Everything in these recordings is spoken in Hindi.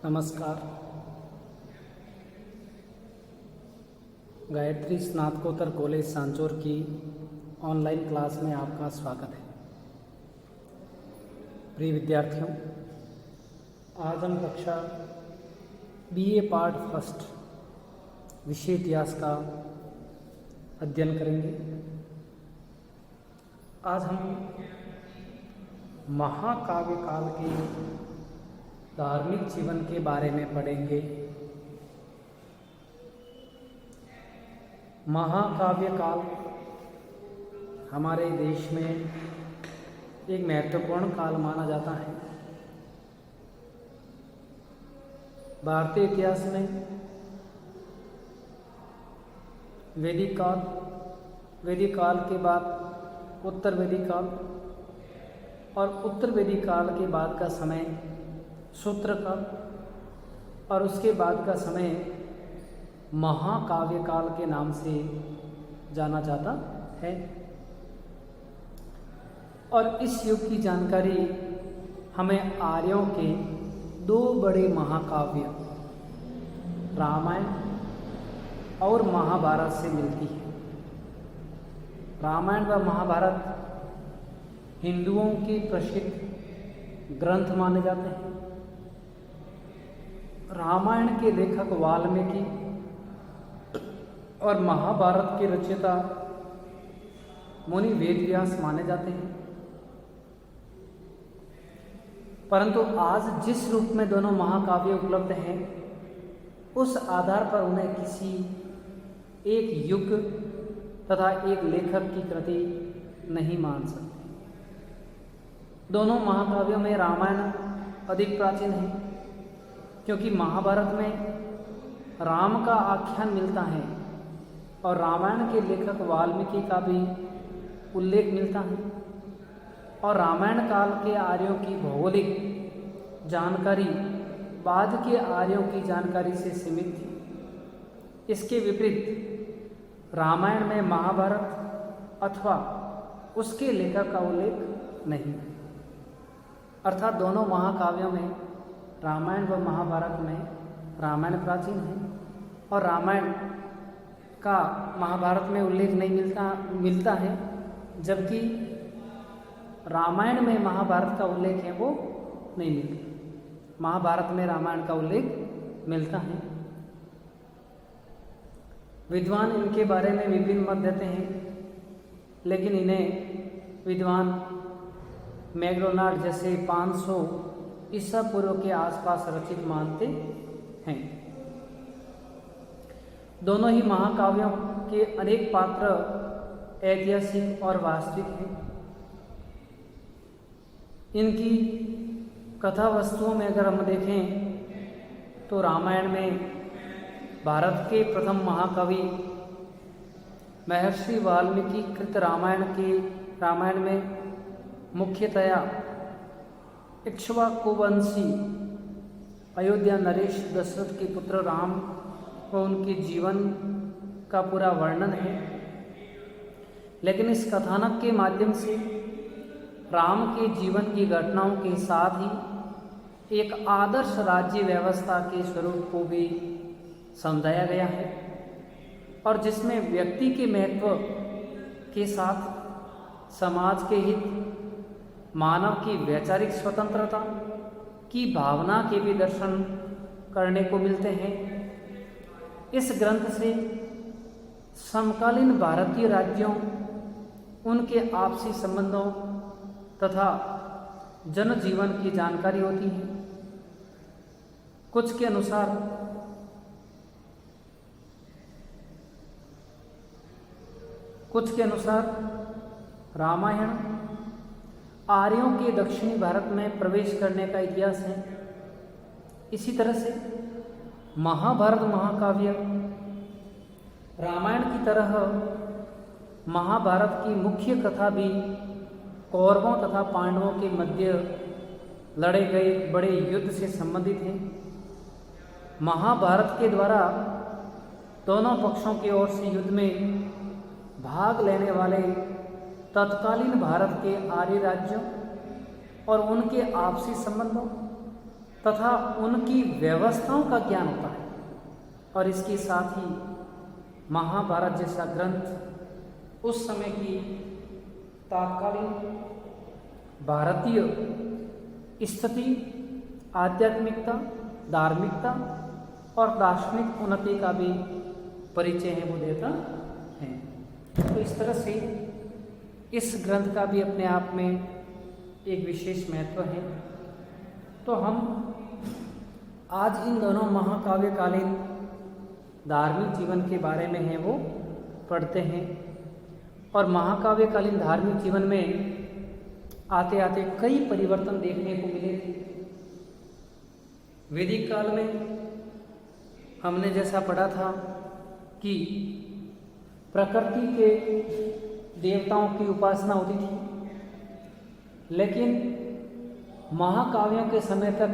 नमस्कार। गायत्री स्नातकोत्तर कॉलेज सांचौर की ऑनलाइन क्लास में आपका स्वागत है। प्रिय विद्यार्थियों, आज हम कक्षा बीए पार्ट फर्स्ट विषय इतिहास का अध्ययन करेंगे। आज हम महाकाव्य काल के धार्मिक जीवन के बारे में पढ़ेंगे। महाकाव्य काल हमारे देश में एक महत्वपूर्ण काल माना जाता है। भारतीय इतिहास में वैदिक काल के बाद उत्तर वैदिक काल और उत्तर वैदिक काल के बाद का समय सूत्र काल और उसके बाद का समय महाकाव्य काल के नाम से जाना जाता है। और इस युग की जानकारी हमें आर्यों के दो बड़े महाकाव्य रामायण और महाभारत से मिलती है। रामायण व महाभारत हिंदुओं के प्रसिद्ध ग्रंथ माने जाते हैं। रामायण के लेखक वाल्मीकि और महाभारत के रचयिता मुनि वेदव्यास माने जाते हैं। परंतु आज जिस रूप में दोनों महाकाव्य उपलब्ध हैं, उस आधार पर उन्हें किसी एक युग तथा एक लेखक की कृति नहीं मान सकते। दोनों महाकाव्यों में रामायण अधिक प्राचीन है, क्योंकि महाभारत में राम का आख्यान मिलता है और रामायण के लेखक वाल्मीकि का भी उल्लेख मिलता है। और रामायण काल के आर्यों की भौगोलिक जानकारी बाद के आर्यों की जानकारी से सीमित थी। इसके विपरीत रामायण में महाभारत अथवा उसके लेखक का उल्लेख नहीं है। अर्थात दोनों महाकाव्यों में रामायण व महाभारत में रामायण प्राचीन है और रामायण का महाभारत में उल्लेख नहीं मिलता है, जबकि रामायण में महाभारत का उल्लेख है वो नहीं मिलता। महाभारत में रामायण का उल्लेख मिलता है। विद्वान इनके बारे में विभिन्न मत देते हैं, लेकिन इन्हें विद्वान मैक्डोनाल्ड जैसे 500 ईसा पूर्व के आसपास रचित मानते हैं। दोनों ही महाकाव्यों के अनेक पात्र ऐतिहासिक और वास्तविक हैं। इनकी कथा वस्तुओं में अगर हम देखें तो रामायण में भारत के प्रथम महाकवि महर्षि वाल्मीकि कृत रामायण में मुख्यतया इक्ष्वाकुवंशी अयोध्या नरेश दशरथ के पुत्र राम व उनके जीवन का पूरा वर्णन है। लेकिन इस कथानक के माध्यम से राम के जीवन की घटनाओं के साथ ही एक आदर्श राज्य व्यवस्था के स्वरूप को भी समझाया गया है, और जिसमें व्यक्ति के महत्व के साथ समाज के हित, मानव की वैचारिक स्वतंत्रता की भावना के भी दर्शन करने को मिलते हैं। इस ग्रंथ से समकालीन भारतीय राज्यों, उनके आपसी संबंधों तथा जनजीवन की जानकारी होती है। कुछ के अनुसार रामायण आर्यों के दक्षिणी भारत में प्रवेश करने का इतिहास है। इसी तरह से महाभारत महाकाव्य रामायण की तरह महाभारत की मुख्य कथा भी कौरवों तथा पांडवों के मध्य लड़े गए बड़े युद्ध से संबंधित है। महाभारत के द्वारा दोनों पक्षों की ओर से युद्ध में भाग लेने वाले तत्कालीन भारत के आर्य राज्यों और उनके आपसी संबंधों तथा उनकी व्यवस्थाओं का ज्ञान होता है। और इसके साथ ही महाभारत जैसा ग्रंथ उस समय की तात्कालीन भारतीय स्थिति, आध्यात्मिकता, धार्मिकता और दार्शनिक उन्नति का भी परिचय है वो देता है। तो इस तरह से इस ग्रंथ का भी अपने आप में एक विशेष महत्व है। तो हम आज इन दोनों महाकाव्यकालीन धार्मिक जीवन के बारे में है वो पढ़ते हैं। और महाकाव्यकालीन धार्मिक जीवन में आते आते कई परिवर्तन देखने को मिले थे। वैदिक काल में हमने जैसा पढ़ा था कि प्रकृति के देवताओं की उपासना होती थी, लेकिन महाकाव्यों के समय तक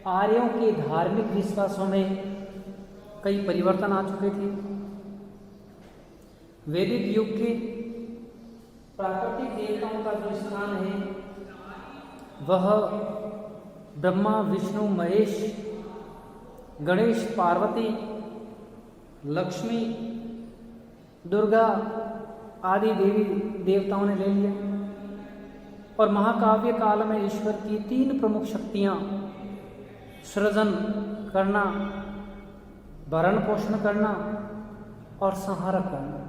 आर्यों के धार्मिक विश्वासों में कई परिवर्तन आ चुके थे। वैदिक युग के प्राकृतिक देवताओं का जो स्थान है वह ब्रह्मा, विष्णु, महेश, गणेश, पार्वती, लक्ष्मी, दुर्गा आदि देवी देवताओं ने ले लिया। और महाकाव्य काल में ईश्वर की 3 प्रमुख शक्तियाँ सृजन करना, भरण पोषण करना और संहार करना,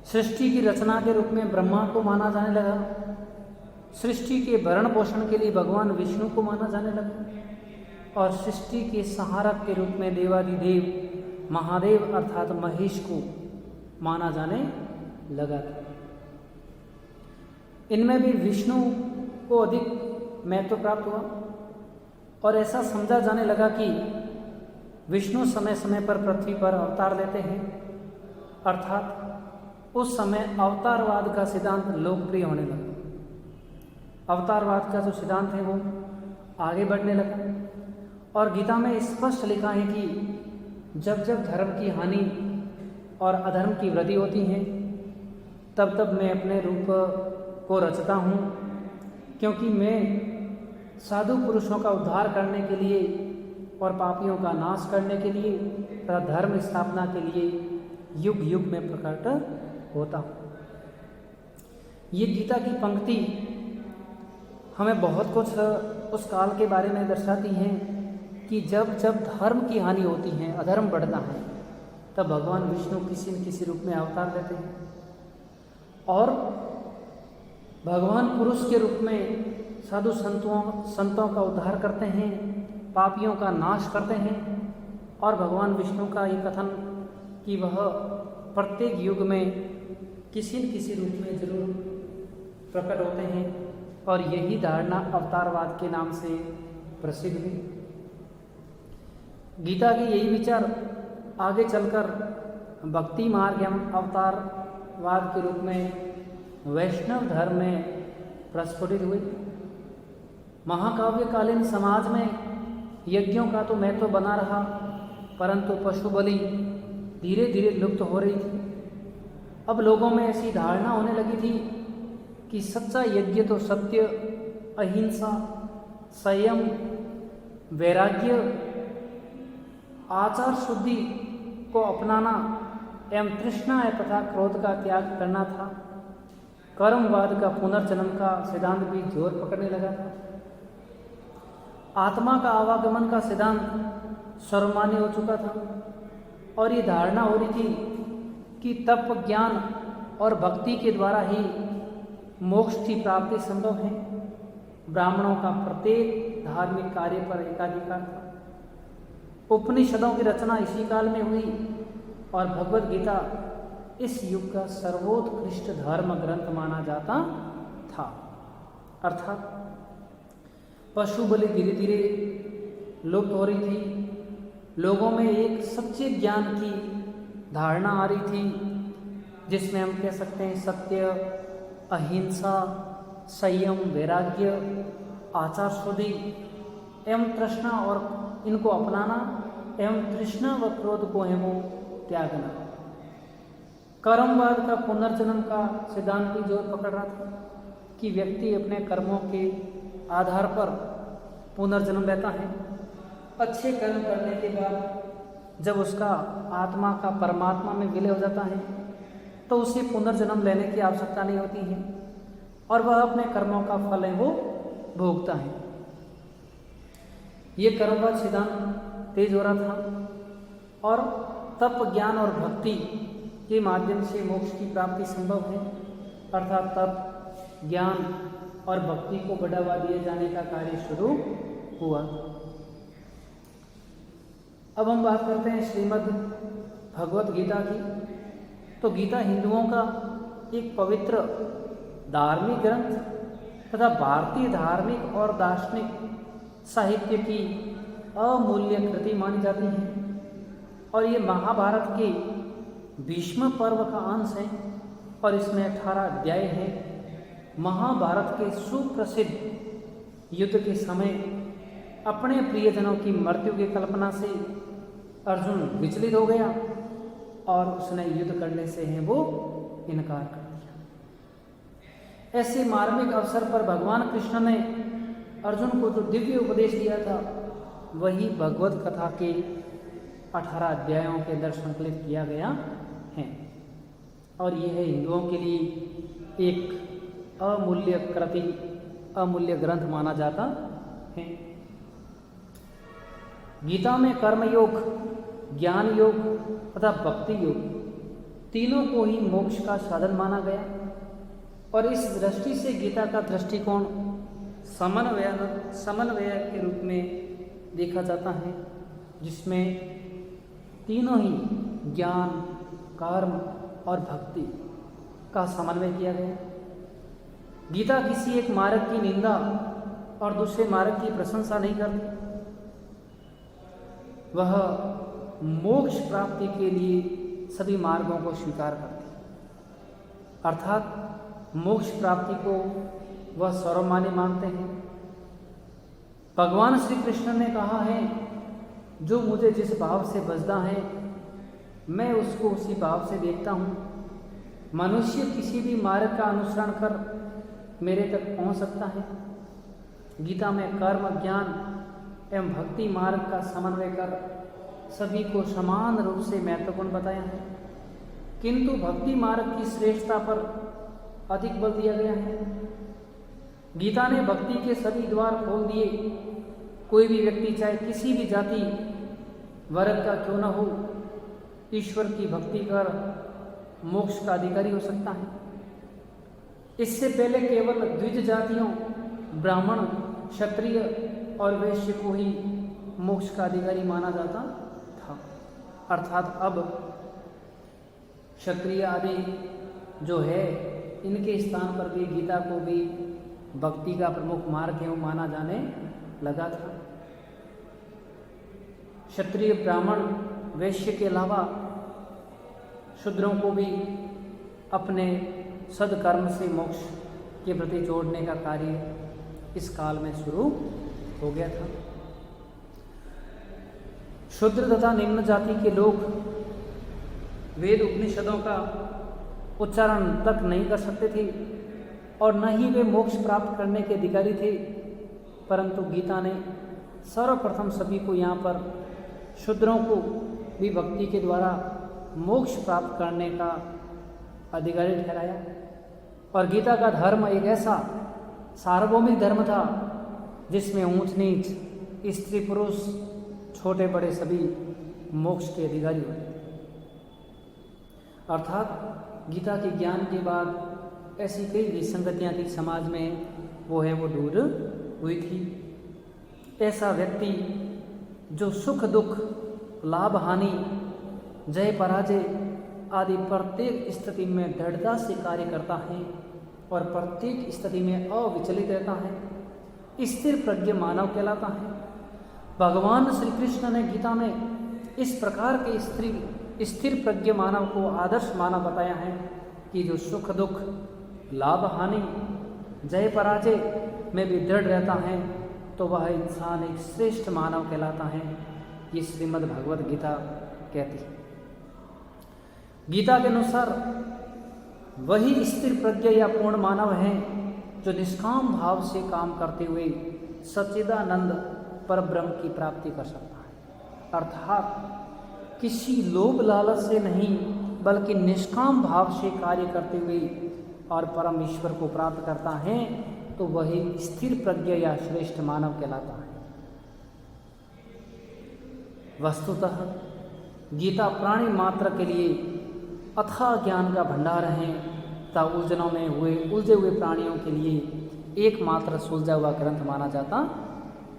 सृष्टि की रचना के रूप में ब्रह्मा को माना जाने लगा। सृष्टि के भरण पोषण के लिए भगवान विष्णु को माना जाने लगा। और सृष्टि के संहारक के रूप में देवादिदेव महादेव अर्थात महेश को माना जाने लगा था। इनमें भी विष्णु को अधिक महत्व प्राप्त हुआ और ऐसा समझा जाने लगा कि विष्णु समय समय पर पृथ्वी पर अवतार लेते हैं, अर्थात उस समय अवतारवाद का सिद्धांत लोकप्रिय होने लगा। अवतारवाद का जो सिद्धांत है वो आगे बढ़ने लगा। और गीता में स्पष्ट लिखा है कि जब जब धर्म की हानि और अधर्म की वृद्धि होती है तब तब मैं अपने रूप को रचता हूँ, क्योंकि मैं साधु पुरुषों का उद्धार करने के लिए और पापियों का नाश करने के लिए तथा धर्म स्थापना के लिए युग युग में प्रकट होता हूँ। ये गीता की पंक्ति हमें बहुत कुछ उस काल के बारे में दर्शाती हैं कि जब जब धर्म की हानि होती है, अधर्म बढ़ता है, तब भगवान विष्णु किसी न किसी रूप में अवतार लेते हैं और भगवान पुरुष के रूप में साधु संतों का उद्धार करते हैं, पापियों का नाश करते हैं। और भगवान विष्णु का ये कथन कि वह प्रत्येक युग में किसी न किसी रूप में जरूर प्रकट होते हैं, और यही धारणा अवतारवाद के नाम से प्रसिद्ध हुई। गीता के यही विचार आगे चलकर भक्ति मार्ग एवं अवतारवाद के रूप में वैष्णव धर्म में प्रस्फुटित हुए। महाकाव्यकालीन समाज में यज्ञों का तो महत्व बना रहा, परंतु पशु बलि धीरे धीरे लुप्त हो रही थी। अब लोगों में ऐसी धारणा होने लगी थी कि सच्चा यज्ञ तो सत्य, अहिंसा, संयम, वैराग्य, आचार शुद्धि को अपनाना एवं तृष्णा तथा क्रोध का त्याग करना था। कर्मवाद का पुनर्जन्म का सिद्धांत भी जोर पकड़ने लगा था। आत्मा का आवागमन का सिद्धांत सर्वमान्य हो चुका था और ये धारणा हो रही थी कि तप, ज्ञान और भक्ति के द्वारा ही मोक्ष की प्राप्ति संभव है। ब्राह्मणों का प्रत्येक धार्मिक कार्य पर एकाधिकार था। उपनिषदों की रचना इसी काल में हुई और भगवद गीता इस युग का सर्वोत्कृष्ट धर्म ग्रंथ माना जाता था। अर्थात पशु बलि धीरे धीरे लुप्त हो रही थी। लोगों में एक सच्चे ज्ञान की धारणा आ रही थी, जिसमें हम कह सकते हैं सत्य, अहिंसा, संयम, वैराग्य, आचार शुद्धि एवं तृष्णा और इनको अपनाना एवं तृष्णा व क्रोध को है वो त्यागना। कर्मवाद का पुनर्जन्म का सिद्धांत भी जोर पकड़ रहा था कि व्यक्ति अपने कर्मों के आधार पर पुनर्जन्म लेता है। अच्छे कर्म करने के बाद जब उसका आत्मा का परमात्मा में विलय हो जाता है तो उसे पुनर्जन्म लेने की आवश्यकता नहीं होती है और वह अपने कर्मों का फल है वो भोगता है। ये कर्म का सिद्धांत तेज हो रहा था और तप, ज्ञान और भक्ति के माध्यम से मोक्ष की प्राप्ति संभव है, अर्थात तप, ज्ञान और भक्ति को बढ़ावा दिए जाने का कार्य शुरू हुआ। अब हम बात करते हैं श्रीमद् भगवत गीता की। तो गीता हिंदुओं का एक पवित्र धार्मिक ग्रंथ तथा भारतीय धार्मिक और दार्शनिक साहित्य की अमूल्य कृति मानी जाती है और ये महाभारत के भीष्म पर्व का अंश है और इसमें 18 अध्याय हैं। महाभारत के सुप्रसिद्ध युद्ध के समय अपने प्रियजनों की मृत्यु की कल्पना से अर्जुन विचलित हो गया और उसने युद्ध करने से है वो इनकार कर दिया। ऐसे मार्मिक अवसर पर भगवान कृष्ण ने अर्जुन को जो दिव्य उपदेश दिया था वही भगवत कथा के 18 अध्यायों के अंदर संकलित किया गया है और यह हिंदुओं के लिए एक अमूल्य कृति, अमूल्य ग्रंथ माना जाता है। गीता में कर्मयोग, ज्ञान योग तथा भक्ति योग तीनों को ही मोक्ष का साधन माना गया और इस दृष्टि से गीता का दृष्टिकोण समन्वय के रूप में देखा जाता है, जिसमें तीनों ही ज्ञान, कर्म और भक्ति का समन्वय किया गया। गीता किसी एक मार्ग की निंदा और दूसरे मार्ग की प्रशंसा नहीं करती, वह मोक्ष प्राप्ति के लिए सभी मार्गों को स्वीकार करती, अर्थात मोक्ष प्राप्ति को वह सर्वमान्य मानते हैं। भगवान श्री कृष्ण ने कहा है, जो मुझे जिस भाव से बसता है मैं उसको उसी भाव से देखता हूँ। मनुष्य किसी भी मार्ग का अनुसरण कर मेरे तक पहुँच सकता है। गीता में कर्म, ज्ञान एवं भक्ति मार्ग का समन्वय कर सभी को समान रूप से महत्वपूर्ण बताया है, किंतु भक्ति मार्ग की श्रेष्ठता पर अधिक बल दिया गया है। गीता ने भक्ति के सभी द्वार खोल दिए। कोई भी व्यक्ति चाहे किसी भी जाति वर्ग का क्यों न हो, ईश्वर की भक्ति कर मोक्ष का अधिकारी हो सकता है। इससे पहले केवल द्विज जातियों ब्राह्मण, क्षत्रिय और वैश्य को ही मोक्ष का अधिकारी माना जाता था, अर्थात अब क्षत्रिय आदि जो है इनके स्थान पर भी गीता को भी भक्ति का प्रमुख मार्ग एवं माना जाने लगा था। क्षत्रिय, ब्राह्मण, वैश्य के अलावा शूद्रों को भी अपने सदकर्म से मोक्ष के प्रति जोड़ने का कार्य इस काल में शुरू हो गया था। शूद्र तथा निम्न जाति के लोग वेद उपनिषदों का उच्चारण तक नहीं कर सकते थे और न ही वे मोक्ष प्राप्त करने के अधिकारी थे, परंतु गीता ने सर्वप्रथम सभी को यहाँ पर शूद्रों को भी भक्ति के द्वारा मोक्ष प्राप्त करने का अधिकारी ठहराया। और गीता का धर्म एक ऐसा सार्वभौमिक धर्म था जिसमें ऊंच नीच, स्त्री पुरुष, छोटे बड़े सभी मोक्ष के अधिकारी हुए। अर्थात गीता के ज्ञान के बाद ऐसी कई विसंगतियाँ थी समाज में, वो दूर हुई थी। ऐसा व्यक्ति जो सुख दुख, लाभ हानि, जय पराजय आदि प्रत्येक स्थिति में दृढ़ता से कार्य करता है और प्रत्येक स्थिति में अविचलित रहता है, स्थिर प्रज्ञ मानव कहलाता है। भगवान श्री कृष्ण ने गीता में इस प्रकार के स्थिर प्रज्ञ मानव को आदर्श मानव बताया है कि जो सुख दुख, लाभ हानि, जय पराजय में भी दृढ़ रहता है तो वह इंसान एक श्रेष्ठ मानव कहलाता है। ये श्रीमद् भगवत गीता कहती है। गीता के अनुसार वही स्थिर प्रज्ञ या पूर्ण मानव है जो निष्काम भाव से काम करते हुए सच्चिदानंद परब्रह्म की प्राप्ति कर सकता है। अर्थात किसी लोभ लालच से नहीं बल्कि निष्काम भाव से कार्य करते हुए और परम ईश्वर को प्राप्त करता है तो वही स्थिर प्रज्ञ या श्रेष्ठ मानव कहलाता है। वस्तुतः गीता प्राणी मात्र के लिए अथाह ज्ञान का भंडार है तथा उलझनों में उलझे हुए प्राणियों के लिए एकमात्र सुलझा हुआ ग्रंथ माना जाता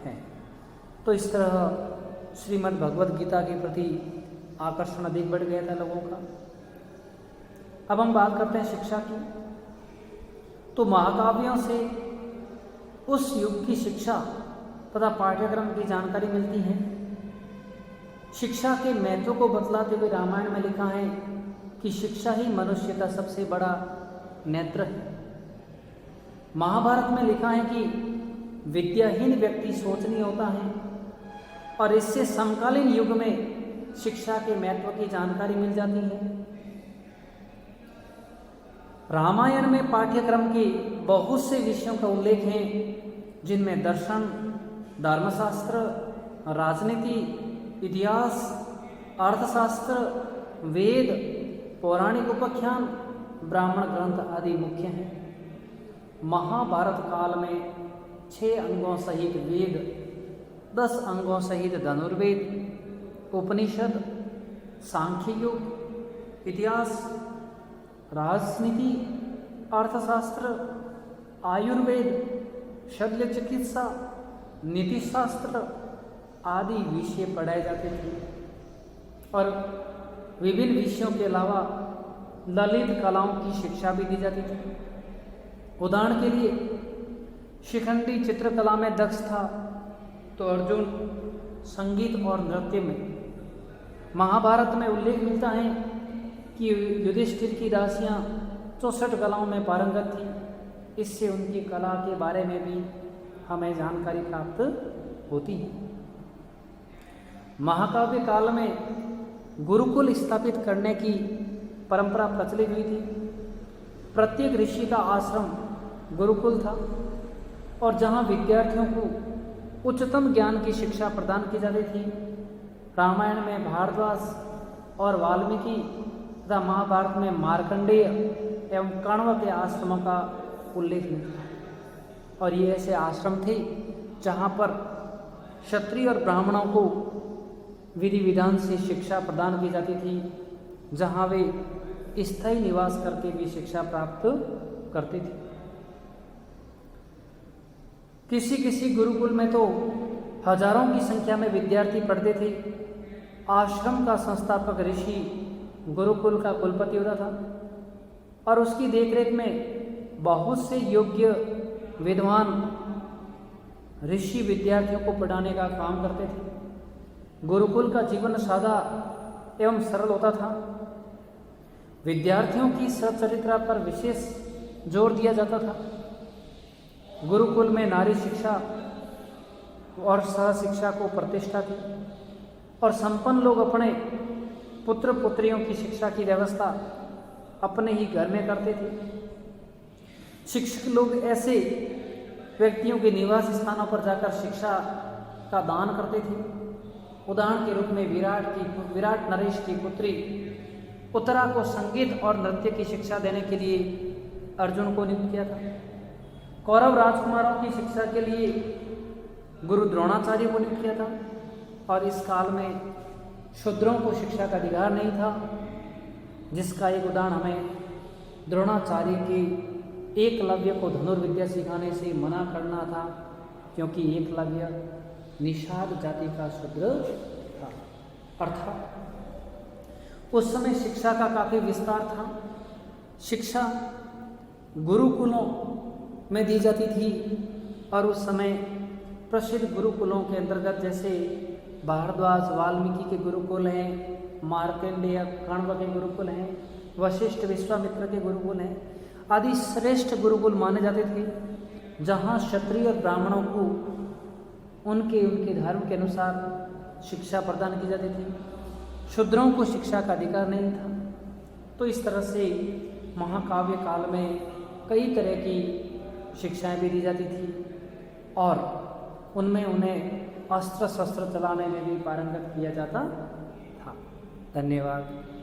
है। तो इस तरह श्रीमद् भगवद गीता के प्रति आकर्षण अधिक बढ़ गया था लोगों का। अब हम बात करते हैं शिक्षा की। तो महाकाव्यों से उस युग की शिक्षा तथा पाठ्यक्रम की जानकारी मिलती है। शिक्षा के महत्व को बतलाते हुए रामायण में लिखा है कि शिक्षा ही मनुष्य का सबसे बड़ा नेत्र है। महाभारत में लिखा है कि विद्याहीन व्यक्ति शोचनीय होता है और इससे समकालीन युग में शिक्षा के महत्व की जानकारी मिल जाती है। रामायण में पाठ्यक्रम के बहुत से विषयों का उल्लेख है जिनमें दर्शन, धर्मशास्त्र, राजनीति, इतिहास, अर्थशास्त्र, वेद, पौराणिक उपाख्यान, ब्राह्मण ग्रंथ आदि मुख्य हैं। महाभारत काल में 6 अंगों सहित वेद, 10 अंगों सहित धनुर्वेद, उपनिषद, सांख्य योग, इतिहास, राजनीति, अर्थशास्त्र, आयुर्वेद, शल्य चिकित्सा, नीतिशास्त्र आदि विषय पढ़ाए जाते थे और विभिन्न विषयों के अलावा ललित कलाओं की शिक्षा भी दी जाती थी। उदाहरण के लिए शिखंडी चित्रकला में दक्ष था तो अर्जुन संगीत और नृत्य में। महाभारत में उल्लेख मिलता है कि युधिष्ठिर की दासियां 64 कलाओं में पारंगत थी। इससे उनकी कला के बारे में भी हमें जानकारी प्राप्त होती है। महाकाव्य काल में गुरुकुल स्थापित करने की परंपरा प्रचलित हुई थी। प्रत्येक ऋषि का आश्रम गुरुकुल था और जहां विद्यार्थियों को उच्चतम ज्ञान की शिक्षा प्रदान की जाती थी। रामायण में भारद्वाज और वाल्मीकि तथा महाभारत में मार्कंडेय एवं कण्व के आश्रमों का उल्लेख मिलता है और ये ऐसे आश्रम थे जहाँ पर क्षत्रिय और ब्राह्मणों को विधि विधान से शिक्षा प्रदान की जाती थी, जहाँ वे स्थायी निवास करके भी शिक्षा प्राप्त करते थे। किसी किसी गुरुकुल में तो हजारों की संख्या में विद्यार्थी पढ़ते थे। आश्रम का संस्थापक ऋषि गुरुकुल का कुलपति होता था और उसकी देखरेख में बहुत से योग्य विद्वान ऋषि विद्यार्थियों को पढ़ाने का काम करते थे। गुरुकुल का जीवन सादा एवं सरल होता था। विद्यार्थियों की सच्चरित्रा पर विशेष जोर दिया जाता था। गुरुकुल में नारी शिक्षा और सह शिक्षा को प्रतिष्ठा थी और संपन्न लोग अपने पुत्र पुत्रियों की शिक्षा की व्यवस्था अपने ही घर में करते थे। शिक्षक लोग ऐसे व्यक्तियों के निवास स्थानों पर जाकर शिक्षा का दान करते थे। उदाहरण के रूप में विराट नरेश की पुत्री उत्तरा को संगीत और नृत्य की शिक्षा देने के लिए अर्जुन को नियुक्त किया था। कौरव राजकुमारों की शिक्षा के लिए गुरु द्रोणाचार्य को नियुक्त किया था और इस काल में शूद्रों को शिक्षा का अधिकार नहीं था, जिसका एक उदाहरण हमें द्रोणाचार्य के एकलव्य को धनुर्विद्या सिखाने से मना करना था, क्योंकि एकलव्य निषाद जाति का शूद्र था। अर्थात उस समय शिक्षा का काफी विस्तार था। शिक्षा गुरुकुलों में दी जाती थी और उस समय प्रसिद्ध गुरुकुलों के अंतर्गत जैसे भारद्वाज वाल्मीकि के गुरुकुल हैं, मार्कंडेय कण्व के गुरुकुल हैं, वशिष्ठ विश्वामित्र के गुरुकुल हैं आदि श्रेष्ठ गुरुकुल माने जाते थे, जहाँ क्षत्रिय और ब्राह्मणों को उनके धर्म के अनुसार शिक्षा प्रदान की जाती थी। शूद्रों को शिक्षा का अधिकार नहीं था। तो इस तरह से महाकाव्य काल में कई तरह की शिक्षाएं भी दी जाती थी और उनमें उन्हें अस्त्र शस्त्र चलाने में भी पारंगत किया जाता था। धन्यवाद।